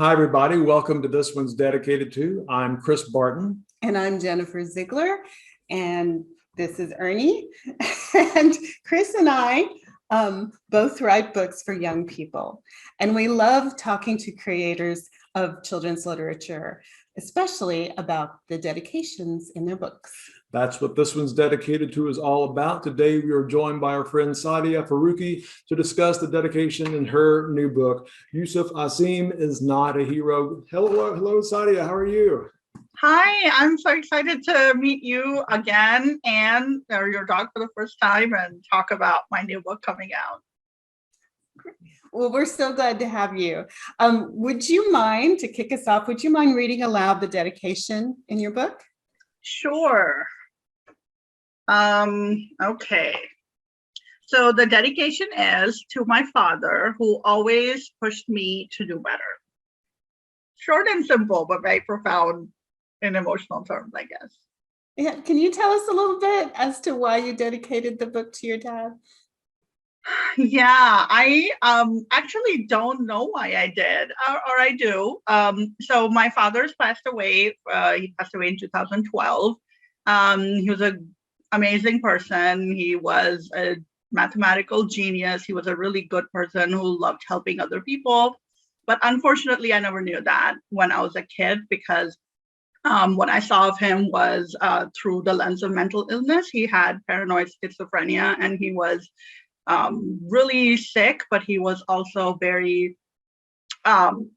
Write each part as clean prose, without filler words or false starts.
Hi, everybody. Welcome to This One's Dedicated To. I'm Chris Barton. And I'm Jennifer Ziegler. And this is Ernie. And Chris and I both write books for young people. And we love talking to creators of children's literature, especially about the dedications in their books. That's what This One's Dedicated To is all about. Today, we are joined by our friend Saadia Faruqi to discuss the dedication in her new book, YUSUF, AZEEM is Not a Hero. Hello, Saadia. How are you? Hi, I'm so excited to meet you again and your dog for the first time and talk about my new book coming out. Well, we're so glad to have you. Would you mind, to kick us off, would you mind reading aloud the dedication in your book? Sure. Okay. So the dedication is to my father, who always pushed me to do better. Short and simple, but very profound in emotional terms, I guess. Yeah, can you tell us a little bit as to why you dedicated the book to your dad? Yeah, I actually don't know why I did, or I do. So my father's passed away. He passed away in 2012. He was an amazing person. He was a mathematical genius. He was a really good person who loved helping other people. But unfortunately, I never knew that when I was a kid, because what I saw of him was through the lens of mental illness. He had paranoid schizophrenia, and he was really sick, but he was also very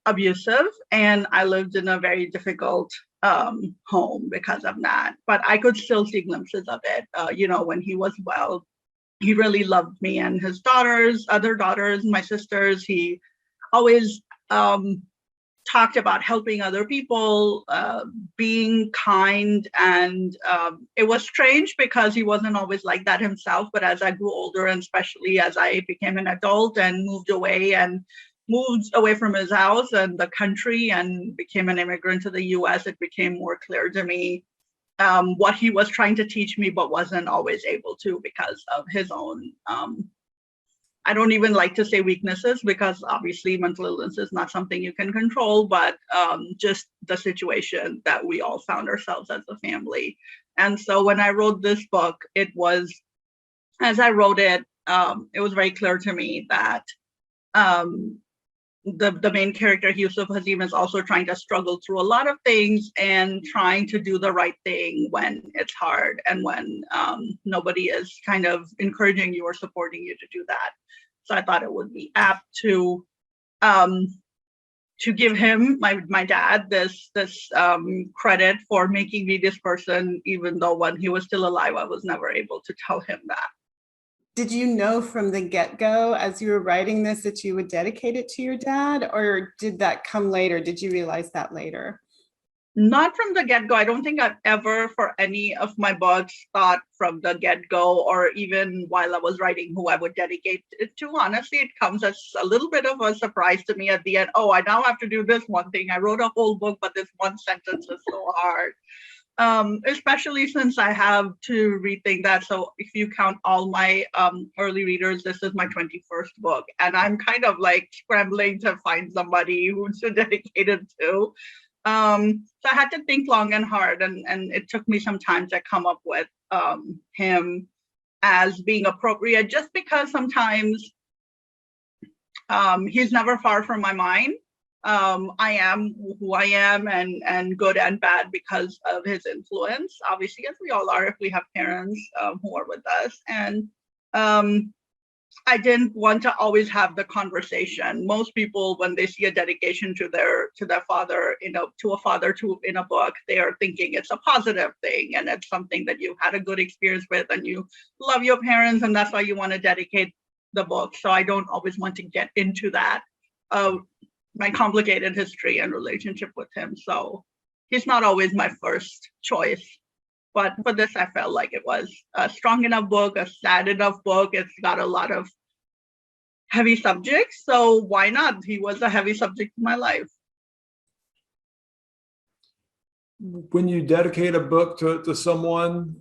abusive. And I lived in a very difficult home because of that. But I could still see glimpses of it. When he was well, he really loved me and his daughters, other daughters, my sisters. He always talked about helping other people, being kind, and it was strange because he wasn't always like that himself. But as I grew older, and especially as I became an adult and moved away from his house and the country and became an immigrant to the US, it became more clear to me what he was trying to teach me, but wasn't always able to because of his own I don't even like to say weaknesses, because obviously mental illness is not something you can control, but just the situation that we all found ourselves as a family. And so when I wrote this book, as I wrote it, it was very clear to me that the main character, YUSUF AZEEM, is also trying to struggle through a lot of things and trying to do the right thing when it's hard and when nobody is kind of encouraging you or supporting you to do that. So I thought it would be apt to give him, my dad, this credit for making me this person, even though when he was still alive, I was never able to tell him that. Did you know from the get-go as you were writing this that you would dedicate it to your dad, or did that come later? Did you realize that later? Not from the get-go. I don't think I've ever, for any of my books, thought from the get-go, or even while I was writing, who I would dedicate it to. Honestly, it comes as a little bit of a surprise to me at the end. Oh, I now have to do this one thing. I wrote a whole book, but this one sentence is so hard. Especially since I have to rethink that. So if you count all my early readers, this is my 21st book. And I'm kind of like scrambling to find somebody who's dedicated to. So I had to think long and hard, and it took me some time to come up with him as being appropriate, just because sometimes he's never far from my mind. I am who I am, and good and bad because of his influence, obviously, as we all are if we have parents who are with us. And I didn't want to always have the conversation. Most people, when they see a dedication to their father, in a book, they are thinking it's a positive thing and it's something that you had a good experience with and you love your parents, and that's why you want to dedicate the book. So I don't always want to get into that, my complicated history and relationship with him. So he's not always my first choice. But for this, I felt like it was a strong enough book, a sad enough book. It's got a lot of heavy subjects, so why not? He was a heavy subject in my life. when you dedicate a book to someone,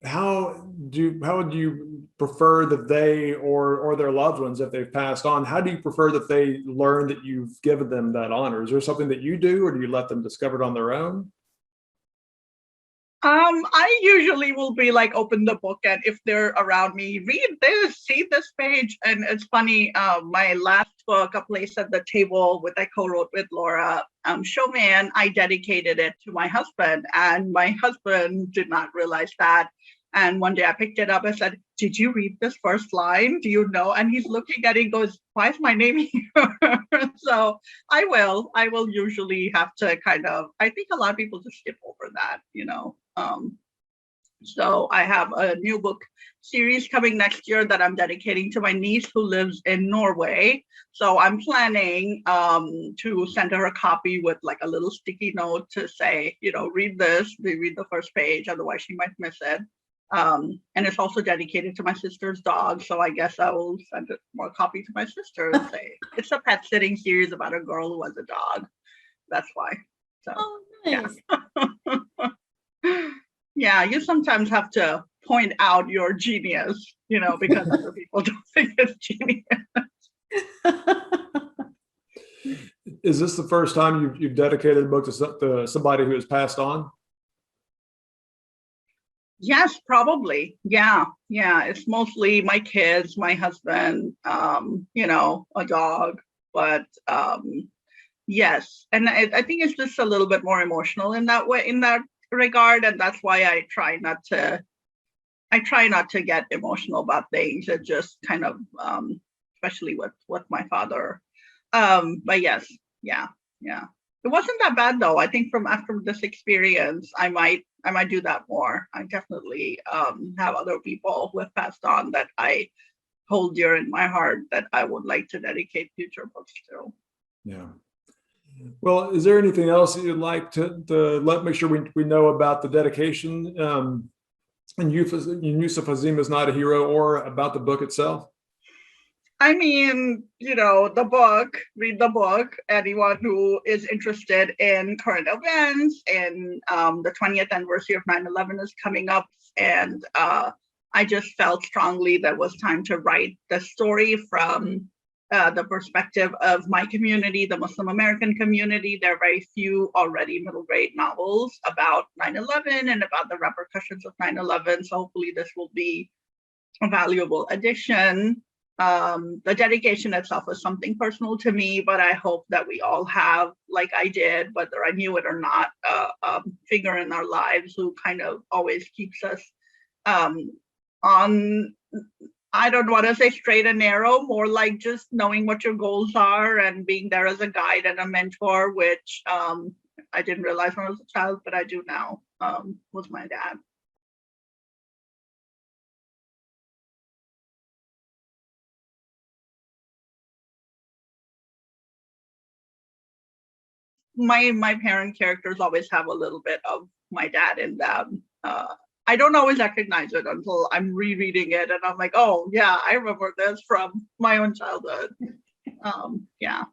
how would you prefer that they or their loved ones, if they've passed on, how do you prefer that they learn that you've given them that honor? Is there something that you do, or do you let them discover it on their own? I usually will be like, open the book, and if they're around me, read this, see this page. And it's funny, my last book, A Place at the Table, which I co-wrote with Laura Showman, I dedicated it to my husband, and my husband did not realize that. And one day I picked it up and said, "Did you read this first line? Do you know?" And he's looking at it and goes, "Why is my name here?" So I will usually have to kind of, I think a lot of people just skip over that, you know. So I have a new book series coming next year that I'm dedicating to my niece who lives in Norway. So I'm planning to send her a copy with like a little sticky note to say, you know, read this, read the first page, otherwise she might miss it. And it's also dedicated to my sister's dog. So I guess I will send more copy to my sister and say, it's a pet sitting series about a girl who has a dog. That's why. So, Oh, nice. yeah. Yeah, you sometimes have to point out your genius, you know, because other people don't think it's genius. Is this the first time you've dedicated a book to somebody who has passed on? Yes, probably. Yeah. It's mostly my kids, my husband, you know, a dog. But yes, and I think it's just a little bit more emotional in that way, in that regard, and that's why I try not to get emotional about things. It just kind of, especially with my father. But yes, yeah. It wasn't that bad though. I think after this experience, I might do that more. I definitely have other people who have passed on that I hold dear in my heart that I would like to dedicate future books to. Yeah. Well, is there anything else you'd like to make sure we know about the dedication and YUSUF AZEEM is not a hero, or about the book itself? I mean, you know, the book, read the book. Anyone who is interested in current events, and the 20th anniversary of 9/11 is coming up. And I just felt strongly that it was time to write the story from the perspective of my community, the Muslim American community. There are very few already middle grade novels about 9/11 and about the repercussions of 9/11. So hopefully this will be a valuable addition. The dedication itself is something personal to me, but I hope that we all have, like I did, whether I knew it or not, a figure in our lives who kind of always keeps us on, I don't want to say straight and narrow, more like just knowing what your goals are and being there as a guide and a mentor, which I didn't realize when I was a child, but I do now, was my dad. My parent characters always have a little bit of my dad in them. I don't always recognize it until I'm rereading it and I'm like, oh yeah, I remember this from my own childhood. Yeah.